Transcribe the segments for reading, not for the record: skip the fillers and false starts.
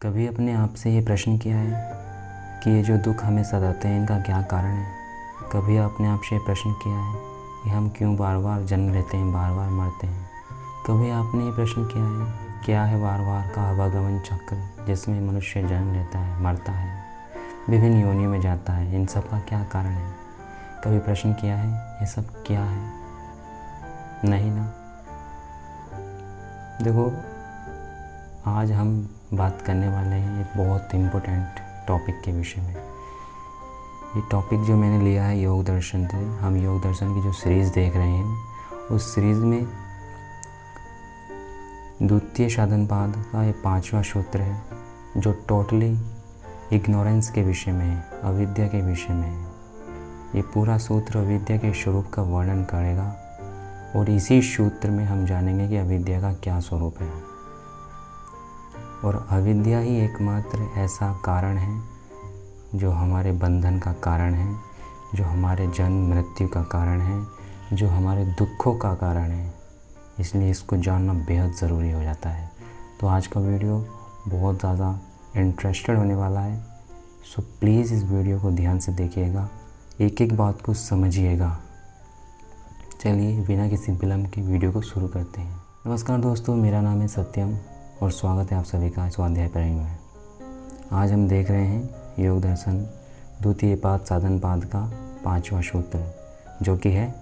कभी अपने आप से ये प्रश्न किया है कि ये जो दुख हमें सताते हैं इनका क्या कारण है? कभी अपने आप से ये प्रश्न किया है कि हम क्यों बार बार जन्म लेते हैं, बार बार मरते हैं? कभी आपने ये प्रश्न किया है क्या है बार बार का आवागमन चक्र जिसमें मनुष्य जन्म लेता है, मरता है, विभिन्न योनियों में जाता है? इन सब का क्या कारण है? कभी प्रश्न किया है ये सब क्या है? नहीं ना। देखो, आज हम बात करने वाले हैं एक बहुत इम्पोर्टेंट टॉपिक के विषय में। ये टॉपिक जो मैंने लिया है योग दर्शन से। हम योग दर्शन की जो सीरीज़ देख रहे हैं उस सीरीज़ में द्वितीय साधनपाद का ये 5वां सूत्र है जो टोटली इग्नोरेंस के विषय में है, अविद्या के विषय में है। ये पूरा सूत्र अविद्या के स्वरूप का वर्णन करेगा और इसी सूत्र में हम जानेंगे कि अविद्या का क्या स्वरूप है। और अविद्या ही एकमात्र ऐसा कारण है जो हमारे बंधन का कारण है, जो हमारे जन्म मृत्यु का कारण है, जो हमारे दुखों का कारण है। इसलिए इसको जानना बेहद ज़रूरी हो जाता है। तो आज का वीडियो बहुत ज़्यादा इंटरेस्टेड होने वाला है। सो प्लीज़ इस वीडियो को ध्यान से देखिएगा, एक एक बात को समझिएगा। चलिए बिना किसी विलंब के वीडियो को शुरू करते हैं। नमस्कार दोस्तों, मेरा नाम है सत्यम और स्वागत है आप सभी का स्वाध्याय प्रणाली में। आज हम देख रहे हैं योग दर्शन द्वितीय पाद साधन पाद का 5वां सूत्र जो कि है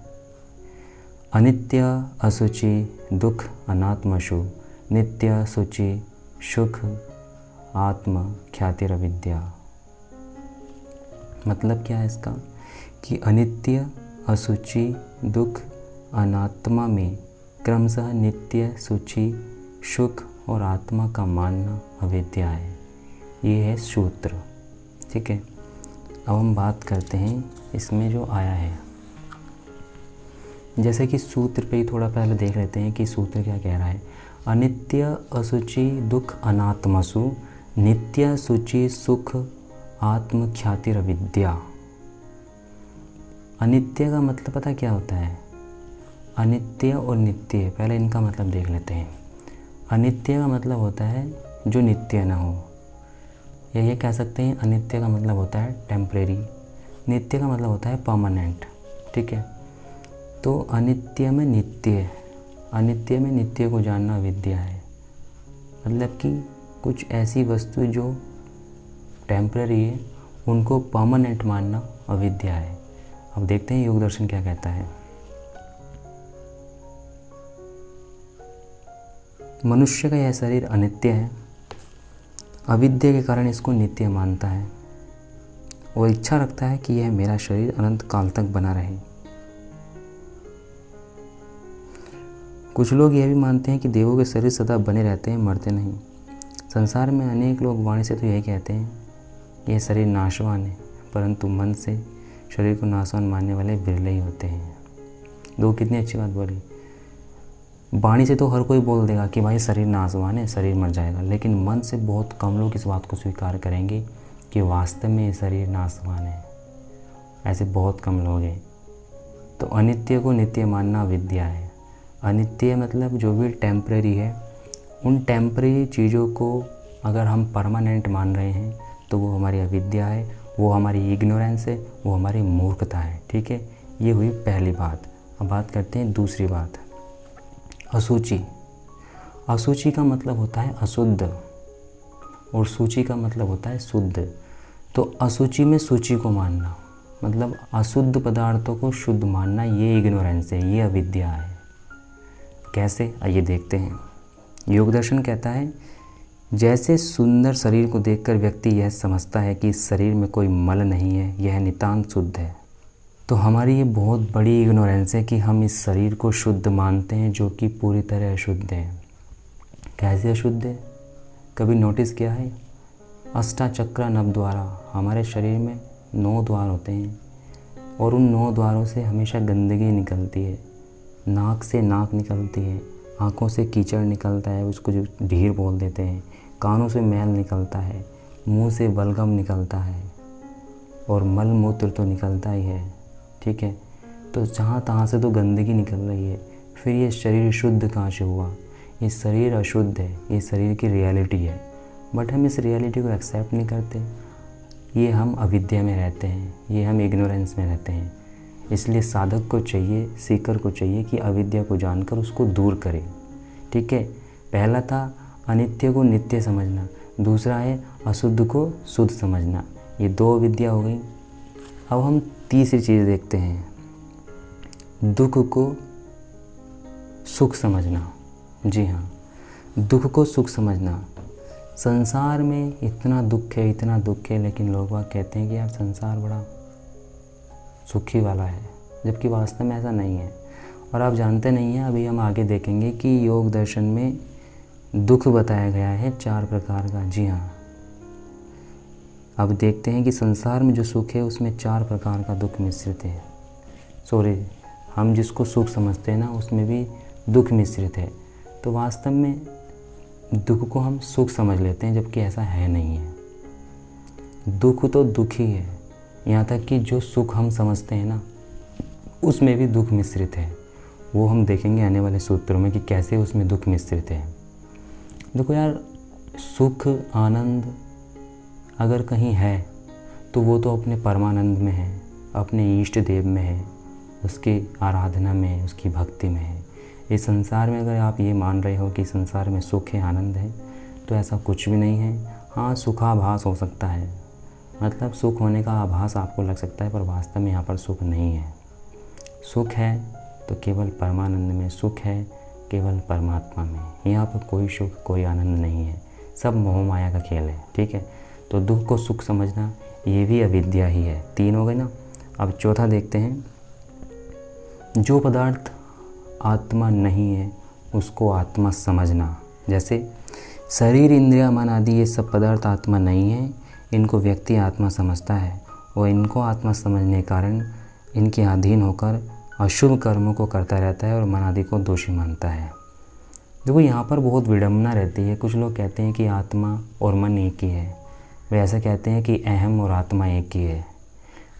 अनित्य असुचि दुख अनात्मशु नित्य सुचि सुख आत्म ख्यातिरविद्या। मतलब क्या है इसका कि अनित्य असुचि दुख अनात्मा में क्रमशः नित्य सुचि सुख और आत्मा का मानना अविद्या है। ये है सूत्र। ठीक है, अब हम बात करते हैं इसमें जो आया है। जैसे कि सूत्र पे ही थोड़ा पहले देख लेते हैं कि सूत्र क्या कह रहा है। अनित्य असुचि दुख अनात्मसु नित्य सुचि सुख आत्म ख्यातिरविद्या। अनित्य का मतलब पता क्या होता है? अनित्य और नित्य, पहले इनका मतलब देख लेते हैं। अनित्य का मतलब होता है जो नित्य ना हो, या ये कह सकते हैं अनित्य का मतलब होता है टेम्परेरी, नित्य का मतलब होता है परमानेंट। ठीक है, तो अनित्य में नित्य को जानना अविद्या है। मतलब कि कुछ ऐसी वस्तु जो टेम्परेरी है उनको परमानेंट मानना अविद्या है। अब देखते हैं योग दर्शन क्या कहता है। मनुष्य का यह शरीर अनित्य है, अविद्या के कारण इसको नित्य मानता है और इच्छा रखता है कि यह मेरा शरीर अनंत काल तक बना रहे। कुछ लोग यह भी मानते हैं कि देवों के शरीर सदा बने रहते हैं, मरते नहीं। संसार में अनेक लोग वाणी से तो यही कहते हैं यह शरीर नाशवान है, परंतु मन से शरीर को नाशवान मानने वाले बिरले ही होते हैं। दो कितनी अच्छी बात बोली। वाणी से तो हर कोई बोल देगा कि भाई शरीर नाशवान है, शरीर मर जाएगा, लेकिन मन से बहुत कम लोग इस बात को स्वीकार करेंगे कि वास्तव में ये शरीर नाशवान है। ऐसे बहुत कम लोग हैं। तो अनित्य को नित्य मानना अविद्या है। अनित्य मतलब जो भी टेम्परेरी है, उन टेम्परेरी चीज़ों को अगर हम परमानेंट मान रहे हैं तो वो हमारी अविद्या है, वो हमारी इग्नोरेंस है, वो हमारी मूर्खता है। ठीक है, ये हुई पहली बात। अब बात करते हैं दूसरी बात। असूचि। असूचि का मतलब होता है अशुद्ध और सूचि का मतलब होता है शुद्ध। तो असूचि में सूचि को मानना मतलब अशुद्ध पदार्थों को शुद्ध मानना, ये इग्नोरेंस है, ये अविद्या है। कैसे, आइए देखते हैं। योग दर्शन कहता है जैसे सुंदर शरीर को देखकर व्यक्ति यह समझता है कि इस शरीर में कोई मल नहीं है, यह नितांत शुद्ध है। तो हमारी ये बहुत बड़ी इग्नोरेंस है कि हम इस शरीर को शुद्ध मानते हैं जो कि पूरी तरह अशुद्ध है। कैसे अशुद्ध है? कभी नोटिस किया है? अष्टाचक्र नवद्वारा, हमारे शरीर में 9 द्वार होते हैं और उन 9 द्वारों से हमेशा गंदगी निकलती है। नाक से नाक निकलती है, आँखों से कीचड़ निकलता है, उसको जो ढीर बोल देते हैं, कानों से मैल निकलता है, मुंह से बलगम निकलता है और मल मूत्र तो निकलता ही है। ठीक है, तो जहाँ तहाँ से तो गंदगी निकल रही है, फिर ये शरीर शुद्ध कहाँ से हुआ? ये शरीर अशुद्ध है, ये शरीर की रियलिटी है। बट हम इस रियलिटी को एक्सेप्ट नहीं करते। ये हम अविद्या में रहते हैं, ये हम इग्नोरेंस में रहते हैं। इसलिए साधक को चाहिए, सीकर को चाहिए कि अविद्या को जानकर उसको दूर करे। ठीक है, पहला था अनित्य को नित्य समझना, दूसरा है अशुद्ध को शुद्ध समझना। ये 2 अविद्या हो गई। अब हम तीसरी चीज़ देखते हैं, दुख को सुख समझना। जी हाँ, दुख को सुख समझना। संसार में इतना दुख है, इतना दुख है, लेकिन लोग बाग कहते हैं कि यार संसार बड़ा सुखी वाला है, जबकि वास्तव में ऐसा नहीं है। और आप जानते नहीं हैं, अभी हम आगे देखेंगे कि योग दर्शन में दुख बताया गया है 4 प्रकार का। जी हाँ, अब देखते हैं कि संसार में जो सुख है उसमें 4 प्रकार का दुख मिश्रित है। हम जिसको सुख समझते हैं ना, उसमें भी दुख मिश्रित है। तो वास्तव में दुख को हम सुख समझ लेते हैं, जबकि ऐसा है नहीं है। दुख तो दुख ही है। यहाँ तक कि जो सुख हम समझते हैं ना, उसमें भी दुख मिश्रित है। वो हम देखेंगे आने वाले सूत्रों में कि कैसे उसमें दुख मिश्रित है। देखो यार, सुख आनंद अगर कहीं है तो वो तो अपने परमानंद में है, अपने इष्ट देव में है, उसकी आराधना में है, उसकी भक्ति में है। इस संसार में अगर आप ये मान रहे हो कि संसार में सुख है, आनंद है, तो ऐसा कुछ भी नहीं है। हाँ, सुखाभास हो सकता है, मतलब सुख होने का आभास आपको लग सकता है, पर वास्तव में यहाँ पर सुख नहीं है। सुख है तो केवल परमानंद में, सुख है केवल परमात्मा में। यहाँ पर कोई सुख, कोई आनंद नहीं है, सब मोह माया का खेल है। ठीक है, तो दुख को सुख समझना ये भी अविद्या ही है। 3 हो गए ना। अब चौथा देखते हैं, जो पदार्थ आत्मा नहीं है उसको आत्मा समझना। जैसे शरीर, इंद्रिया, मन आदि ये सब पदार्थ आत्मा नहीं है, इनको व्यक्ति आत्मा समझता है और इनको आत्मा समझने के कारण इनके अधीन होकर अशुभ कर्मों को करता रहता है और मन आदि को दोषी मानता है। देखो, यहाँ पर बहुत विडंबना रहती है। कुछ लोग कहते हैं कि आत्मा और मन एक ही है, वे ऐसा कहते हैं कि अहम और आत्मा एक ही है।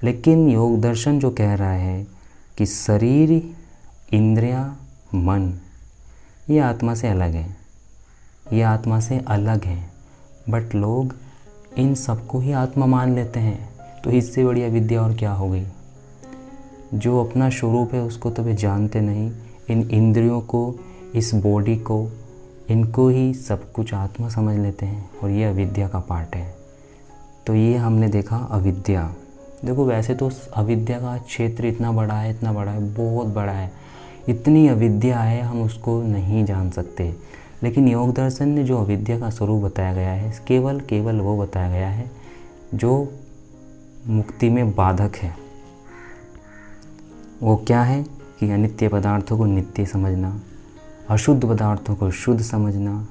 लेकिन योग दर्शन जो कह रहा है कि शरीर, इंद्रियां, मन ये आत्मा से अलग है, ये आत्मा से अलग है, बट लोग इन सबको ही आत्मा मान लेते हैं। तो इससे बड़ी अविद्या और क्या हो गई। जो अपना स्वरूप है उसको तो वे जानते नहीं, इन इंद्रियों को, इस बॉडी को, इनको ही सब कुछ आत्मा समझ लेते हैं, और ये अविद्या का पार्ट है। तो ये हमने देखा अविद्या। देखो, वैसे तो अविद्या का क्षेत्र इतना बड़ा है, इतना बड़ा है, बहुत बड़ा है, इतनी अविद्या है हम उसको नहीं जान सकते। लेकिन योग दर्शन ने जो अविद्या का स्वरूप बताया गया है, केवल वो बताया गया है जो मुक्ति में बाधक है। वो क्या है कि अनित्य पदार्थों को नित्य समझना, अशुद्ध पदार्थों को शुद्ध समझना,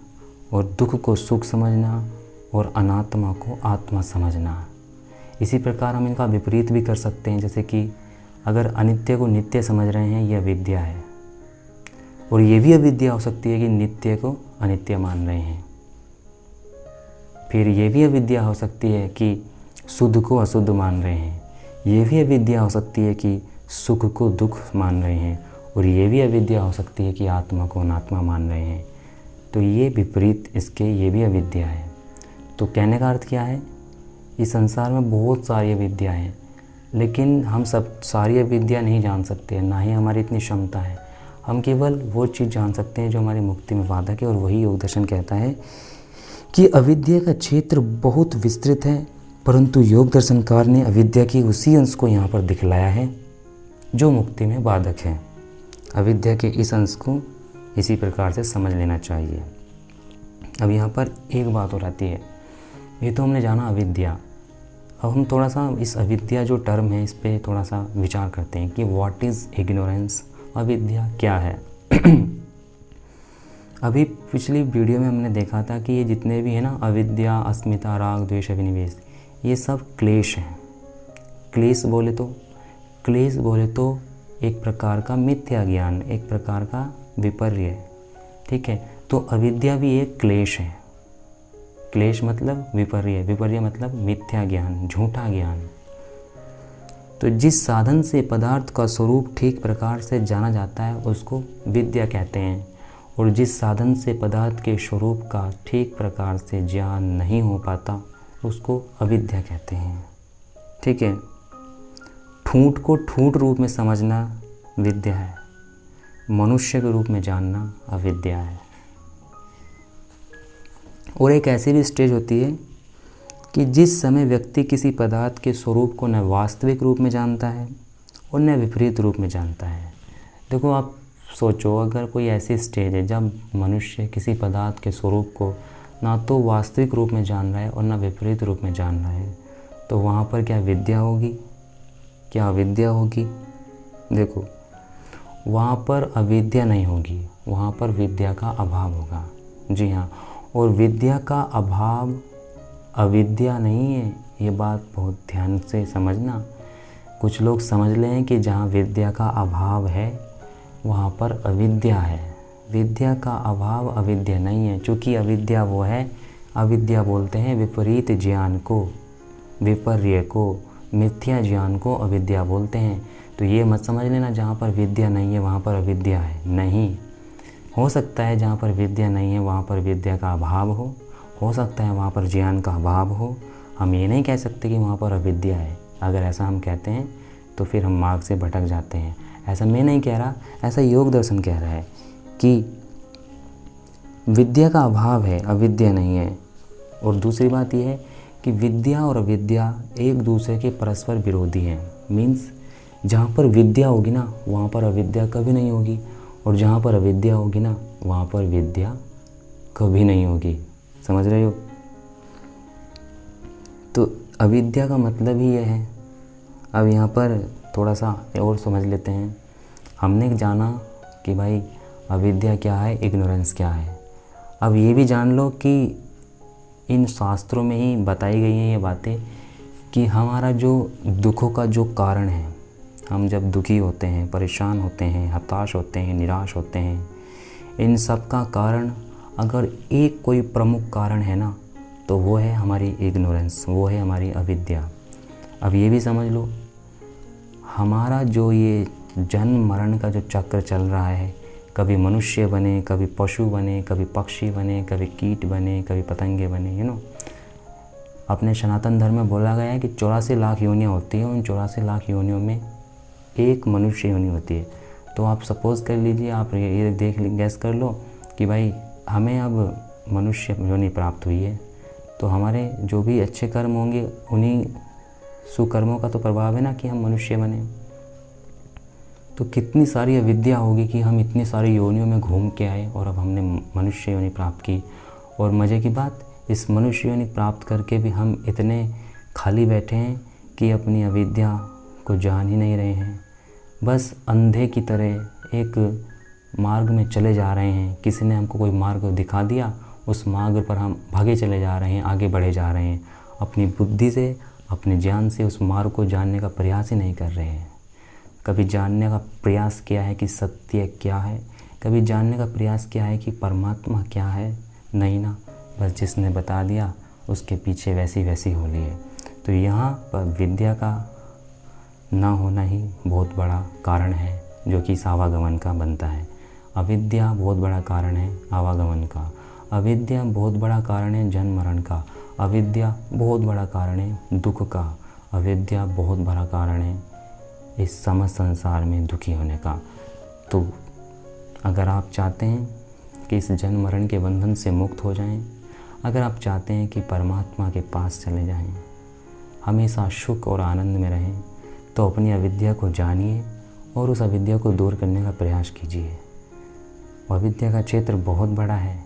और दुख को सुख समझना, और अनात्मा को आत्मा समझना। इसी प्रकार हम इनका विपरीत भी कर सकते हैं। जैसे कि अगर अनित्य को नित्य समझ रहे हैं, ये अविद्या है, और ये भी अविद्या हो सकती है कि नित्य को अनित्य मान रहे हैं। फिर ये भी अविद्या हो सकती है कि शुद्ध को अशुद्ध मान रहे हैं। ये भी अविद्या हो सकती है कि सुख को दुख मान रहे हैं, और ये भी अविद्या हो सकती है कि आत्मा को अनात्मा मान रहे हैं। तो ये विपरीत इसके, ये भी अविद्या है। तो कहने का अर्थ क्या है, इस संसार में बहुत सारी अविद्या हैं, लेकिन हम सब सारी अविद्या नहीं जान सकते, ना ही हमारी इतनी क्षमता है। हम केवल वो चीज़ जान सकते हैं जो हमारी मुक्ति में बाधक है, और वही योग दर्शन कहता है कि अविद्या का क्षेत्र बहुत विस्तृत है, परंतु योग दर्शनकार ने अविद्या की उसी अंश को यहाँ पर दिखलाया है जो मुक्ति में बाधक है। अविद्या के इस अंश को इसी प्रकार से समझ लेना चाहिए। अब यहाँ पर एक बात और आती है, ये तो हमने जाना अविद्या। अब हम थोड़ा सा इस अविद्या जो टर्म है इस पे थोड़ा सा विचार करते हैं कि व्हाट इज़ इग्नोरेंस, अविद्या क्या है। अभी पिछली वीडियो में हमने देखा था कि ये जितने भी है ना, अविद्या, अस्मिता, राग, द्वेष, अभिनिवेश, ये सब क्लेश हैं। क्लेश बोले तो एक प्रकार का मिथ्या ज्ञान, एक प्रकार का विपर्य। ठीक है, तो अविद्या भी एक क्लेश है। क्लेश मतलब विपर्य, विपर्य मतलब मिथ्या ज्ञान, झूठा ज्ञान। तो जिस साधन से पदार्थ का स्वरूप ठीक प्रकार से जाना जाता है उसको विद्या कहते हैं, और जिस साधन से पदार्थ के स्वरूप का ठीक प्रकार से ज्ञान नहीं हो पाता उसको अविद्या कहते हैं। ठीक है, ठूंठ को ठूंठ रूप में समझना विद्या है, मनुष्य के रूप में जानना अविद्या है। और एक ऐसी भी स्टेज होती है कि जिस समय व्यक्ति किसी पदार्थ के स्वरूप को न वास्तविक रूप में जानता है और न विपरीत रूप में जानता है। देखो आप सोचो, अगर कोई ऐसी स्टेज है जब मनुष्य किसी पदार्थ के स्वरूप को ना तो वास्तविक रूप में जान रहा है और ना विपरीत रूप में जान रहा है, तो वहाँ पर क्या विद्या होगी? क्या अविद्या होगी? देखो, वहाँ पर अविद्या नहीं होगी, वहाँ पर विद्या का अभाव होगा। जी हाँ, और विद्या का अभाव अविद्या नहीं है, ये बात बहुत ध्यान से समझना। कुछ लोग समझ लें कि जहाँ विद्या का अभाव है वहाँ पर अविद्या है। विद्या का अभाव अविद्या नहीं है, क्योंकि अविद्या वो है, अविद्या बोलते हैं विपरीत ज्ञान को, विपर्य को, मिथ्या ज्ञान को अविद्या बोलते हैं। तो ये मत समझ लेना जहाँ पर विद्या नहीं है वहाँ पर अविद्या है, नहीं। हो सकता है जहाँ पर विद्या नहीं है वहाँ पर विद्या का अभाव हो सकता है वहाँ पर ज्ञान का अभाव हो। हम ये नहीं कह सकते कि वहाँ पर अविद्या है। अगर ऐसा हम कहते हैं तो फिर हम मार्ग से भटक जाते हैं। ऐसा मैं नहीं कह रहा, ऐसा योग दर्शन कह रहा है कि विद्या का अभाव है, अविद्या नहीं है। और दूसरी बात यह है कि विद्या और अविद्या एक दूसरे के परस्पर विरोधी हैं। मीन्स जहाँ पर विद्या होगी ना वहाँ पर अविद्या कभी नहीं होगी, और जहाँ पर अविद्या होगी ना वहाँ पर विद्या कभी नहीं होगी। समझ रहे हो? तो अविद्या का मतलब ही यह है। अब यहाँ पर थोड़ा सा और समझ लेते हैं। हमने जाना कि भाई अविद्या क्या है, इग्नोरेंस क्या है। अब ये भी जान लो कि इन शास्त्रों में ही बताई गई हैं ये बातें कि हमारा जो दुखों का जो कारण है, हम जब दुखी होते हैं, परेशान होते हैं, हताश होते हैं, निराश होते हैं, इन सब का कारण अगर एक कोई प्रमुख कारण है ना तो वो है हमारी इग्नोरेंस, वो है हमारी अविद्या। अब ये भी समझ लो, हमारा जो ये जन्म मरण का जो चक्र चल रहा है, कभी मनुष्य बने, कभी पशु बने, कभी पक्षी बने, कभी कीट बने, कभी पतंगे बने, अपने सनातन धर्म में बोला गया है कि 84 लाख योनियाँ होती हैं। उन 84 लाख योनियों में एक मनुष्य योनि होती है। तो आप सपोज़ कर लीजिए, आप ये गैस कर लो कि भाई हमें अब मनुष्य योनि प्राप्त हुई है, तो हमारे जो भी अच्छे कर्म होंगे उन्हीं सुकर्मों का तो प्रभाव है ना कि हम मनुष्य बने। तो कितनी सारी अविद्या होगी कि हम इतनी सारी योनियों में घूम के आए और अब हमने मनुष्य योनि प्राप्त की। और मज़े की बात, इस मनुष्य योनि प्राप्त करके भी हम इतने खाली बैठे हैं कि अपनी अविद्या को जान ही नहीं रहे हैं। बस अंधे की तरह एक मार्ग में चले जा रहे हैं। किसी ने हमको कोई मार्ग दिखा दिया, उस मार्ग पर हम भागे चले जा रहे हैं, आगे बढ़े जा रहे हैं। अपनी बुद्धि से, अपने ज्ञान से उस मार्ग को जानने का प्रयास ही नहीं कर रहे हैं। कभी जानने का प्रयास किया है कि सत्य क्या है, कभी जानने का प्रयास किया है कि परमात्मा क्या है? नहीं ना, बस जिसने बता दिया उसके पीछे वैसी हो ली है। तो यहाँ पर विद्या का ना होना ही बहुत बड़ा कारण है जो कि इस आवागमन का बनता है। अविद्या बहुत बड़ा कारण है आवागमन का, अविद्या बहुत बड़ा कारण है जन्म मरण का, अविद्या बहुत बड़ा कारण है दुख का, अविद्या बहुत बड़ा कारण है इस समस्त संसार में दुखी होने का। तो अगर आप चाहते हैं कि इस जन्म मरण के बंधन से मुक्त हो जाएं, अगर आप चाहते हैं कि परमात्मा के पास चले जाएं, हमेशा सुख और आनंद में रहें, तो अपनी अविद्या को जानिए और उस अविद्या को दूर करने का प्रयास कीजिए। अविद्या का क्षेत्र बहुत बड़ा है,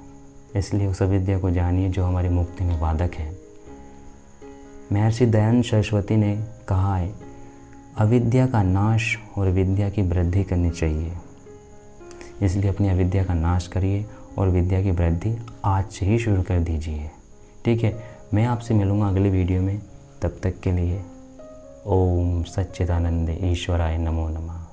इसलिए उस अविद्या को जानिए जो हमारी मुक्ति में बाधक है। महर्षि दयानंद सरस्वती ने कहा है, अविद्या का नाश और विद्या की वृद्धि करनी चाहिए। इसलिए अपनी अविद्या का नाश करिए और विद्या की वृद्धि आज से ही शुरू कर दीजिए। ठीक है, मैं आपसे मिलूँगा अगली वीडियो में। तब तक के लिए ओम सच्चिदानंद ईश्वराय नमो नमः।